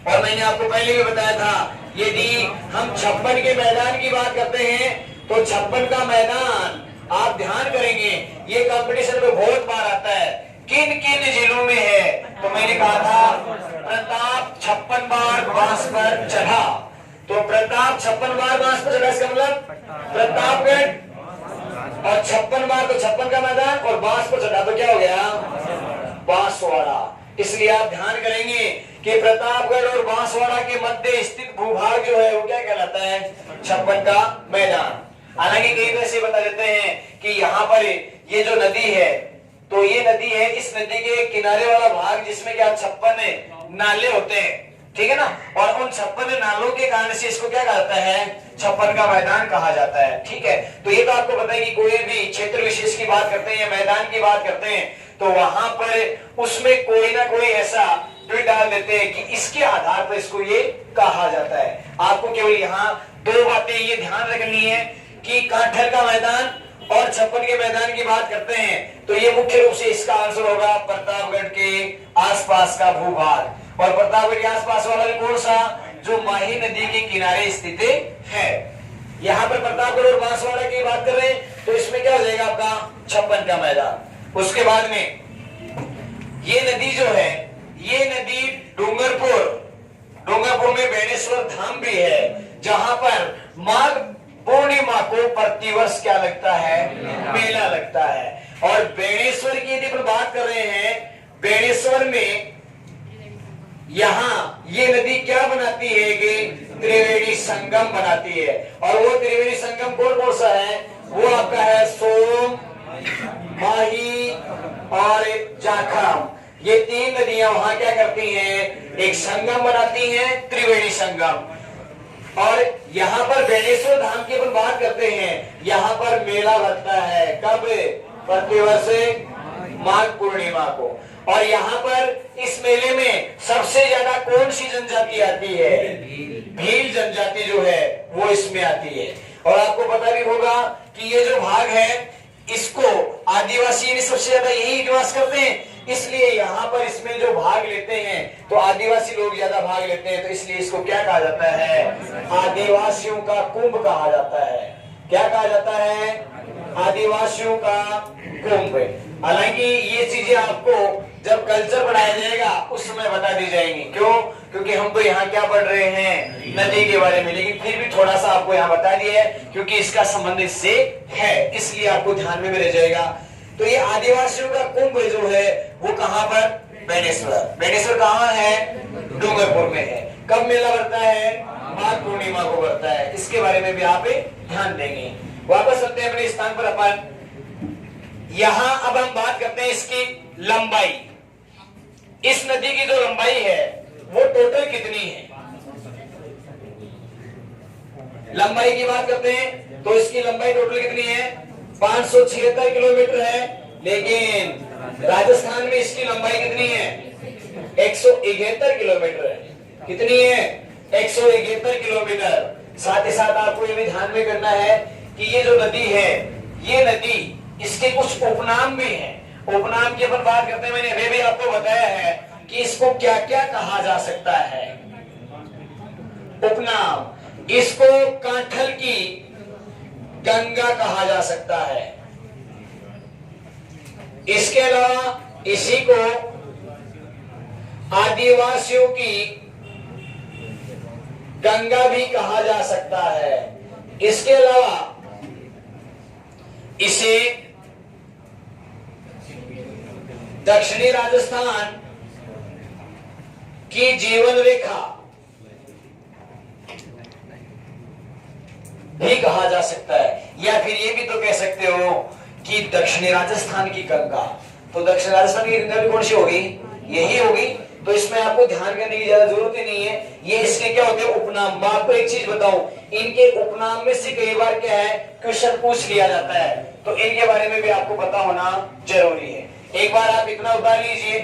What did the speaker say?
और मैंने आपको पहले भी बताया था, यदि हम 56 के मैदान की बात करते हैं तो 56 का मैदान आप ध्यान करेंगे, ये कंपटीशन में बहुत बार आता है। किन किन जिलों में है? तो मैंने कहा था प्रताप 56 बार बांस पर चढ़ा। तो प्रताप 56 बार बांस पर चढ़ा, इसका मतलब प्रतापगढ़, और 56 बार तो 56 का मैदान, और बांस पर चढ़ा तो क्या हो गया? बांसवाड़ा। इसलिए आप ध्यान करेंगे कि प्रतापगढ़ और बांसवाड़ा के मध्य स्थित भूभाग जो है वो क्या कहलाता है? 56 का मैदान। हालांकि कई तो ऐसे बता देते हैं कि यहाँ पर ये जो नदी है, तो ये नदी है, इस नदी के किनारे वाला भाग जिसमें क्या 56 नाले होते हैं, ठीक है ना, और उन 56 नालों के कारण से इसको क्या कहता है? 56 का मैदान कहा जाता है। ठीक है, तो ये तो आपको पता है कि कोई भी क्षेत्र विशेष की बात करते हैं या मैदान की बात करते हैं तो वहां पर उसमें कोई ना कोई ऐसा ट्वीट डाल देते हैं कि इसके आधार पर इसको ये कहा जाता है। आपको केवल यहाँ दो बातें ये ध्यान रखनी है कि कांठल का मैदान और 56 के मैदान की बात करते हैं तो ये मुख्य रूप से इसका आंसर होगा प्रतापगढ़ के आसपास का भूभाग, और प्रतापगढ़ के आसपास वाला कौन सा? जो माही नदी के किनारे स्थित है। यहाँ पर प्रतापगढ़ और बांसवाड़ा की बात कर रहे हैं तो इसमें क्या हो जाएगा आपका? 56 का मैदान। उसके बाद में ये नदी जो है, ये नदी डूंगरपुर में बेणेश्वर धाम भी है, जहां पर माघ पूर्णिमा को प्रतिवर्ष क्या लगता है? मेला लगता है। और बेणेश्वर की यदि हम बात कर रहे हैं, बेणेश्वर में यहाँ ये नदी क्या बनाती है कि त्रिवेणी संगम बनाती है, और वो त्रिवेणी संगम कौन कौन सा है? वो आपका है सोम, माही और जाखम। ये तीन नदियां वहां क्या करती हैं? एक संगम बनाती हैं, त्रिवेणी संगम। और यहाँ पर बेणेश्वर धाम की अपन बात करते हैं, यहाँ पर मेला लगता है कब? प्रतिवर्ष माघ पूर्णिमा को। और यहाँ पर इस मेले में सबसे ज्यादा कौन सी जनजाति आती है? भील जनजाति जो है वो इसमें आती है। और आपको पता भी होगा कि ये जो भाग है इसको आदिवासी सबसे ज्यादा यही निवास करते हैं, इसलिए यहाँ पर इसमें जो भाग लेते हैं तो आदिवासी लोग ज्यादा भाग लेते हैं, तो इसलिए इसको क्या कहा जाता है? आदिवासियों का कुंभ कहा जाता है। क्या कहा जाता है? आदिवासियों का कुंभ। हालांकि ये चीजें आपको जब कल्चर पढ़ाया जाएगा उस समय बता दी जाएंगी। क्यों? क्योंकि हम तो यहाँ क्या पढ़ रहे हैं? नदी के बारे में, लेकिन फिर भी थोड़ा सा आपको यहाँ बता दिया है क्योंकि इसका संबंध इससे है, इसलिए आपको ध्यान में रह जाएगा। तो ये आदिवासियों का कुंभ जो है वो कहाँ पर? बेणेश्वर। बेणेश्वर कहाँ है? डूंगरपुर में है। कब मेला बढ़ता है? माघ पूर्णिमा को बढ़ता है। इसके बारे में भी आप ध्यान देंगे। वापस चलते हैं अपने स्थान पर। अपन यहाँ अब हम बात करते हैं इसकी लंबाई। इस नदी की जो लंबाई है वो टोटल कितनी है? लंबाई की बात करते हैं तो इसकी लंबाई टोटल कितनी है? 576 किलोमीटर है। लेकिन राजस्थान में इसकी लंबाई कितनी है? 171 किलोमीटर है। कितनी है? 171 किलोमीटर। साथ ही साथ आपको ये भी ध्यान में करना है कि ये जो नदी है, ये नदी इसके कुछ उपनाम भी हैं। उपनाम की अपन बात करते हैं, मैंने अभी भी आपको बताया है कि इसको क्या क्या कहा जा सकता है। उपनाम, इसको कांठल की गंगा कहा जा सकता है। इसके अलावा इसी को आदिवासियों की गंगा भी कहा जा सकता है। इसके अलावा इसे दक्षिणी राजस्थान की जीवन रेखा भी कहा जा सकता है, या फिर ये भी तो कह सकते हो कि दक्षिणी राजस्थान की गंगा। तो दक्षिण राजस्थान की गंगा भी कौन सी होगी? यही होगी। तो इसमें आपको ध्यान करने की ज्यादा जरूरत ही नहीं है। ये इसके क्या होते हैं? उपनाम। मैं आपको एक चीज बताऊं, इनके उपनाम में से कई बार क्या है? क्वेश्चन पूछ लिया जाता है, तो इनके बारे में भी आपको पता होना जरूरी है। एक बार आप इतना उतार लीजिए।